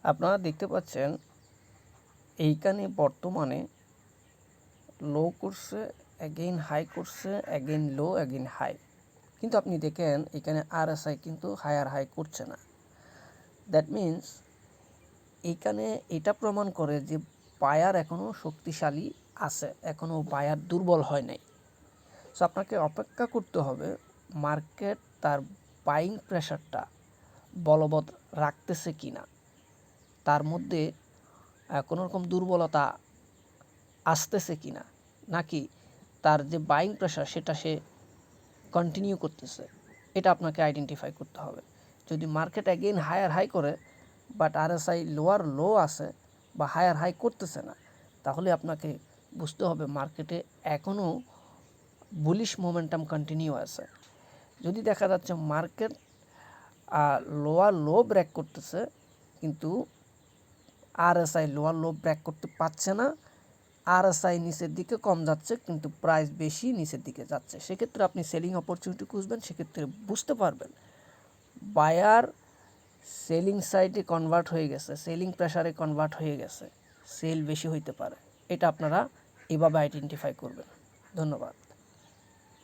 আপনারা দেখতে পাচ্ছেন এইখানে বর্তমানে লো করছে, অ্যাগেইন হাই করছে, অ্যাগেইন লো, অ্যাগেইন হাই। কিন্তু আপনি দেখেন এখানে আরএসআই কিন্তু হায়ার হাই করছে না। দ্যাট মিন্স এইখানে এটা প্রমাণ করে যে বায়ার এখনও শক্তিশালী আছে, এখনও বায়ার দুর্বল হয় নাই। সো আপনাকে অপেক্ষা করতে হবে মার্কেট তার বাইং প্রেশারটা বলবৎ রাখতেছে কিনা, তার মধ্যে কোনো রকম দুর্বলতা আসতেছে কিনা, নাকি তার যে বাইং প্রেশার সেটা সে কন্টিনিউ করতেছে, এটা আপনাকে আইডেন্টিফাই করতে হবে। যদি মার্কেট অ্যাগেইন হায়ার হাই করে বাট আরএসআই লোয়ার লো আছে বা হায়ার হাই করতেছে না, তাহলে আপনাকে বুঝতে হবে মার্কেটে এখনও বুলিশ মোমেন্টাম কন্টিনিউ আছে। যদি দেখা যাচ্ছে মার্কেট লোয়ার লো ব্রেক করতেছে কিন্তু আরএসআই লোয়ার লো ব্রেক করতে পারছে না, আরএসআই নিচের দিকে কম যাচ্ছে কিন্তু প্রাইস বেশি নিচের দিকে যাচ্ছে, সেক্ষেত্রে আপনি সেলিং অপরচুনিটি খুঁজবেন। সেক্ষেত্রে বুঝতে পারবেন বায়ার সেলিং সাইডে কনভার্ট হয়ে গেছে, সেলিং প্রেশারে কনভার্ট হয়ে গেছে, সেল বেশি হইতে পারে। এটা আপনারা এভাবে আইডেন্টিফাই করবেন। ধন্যবাদ।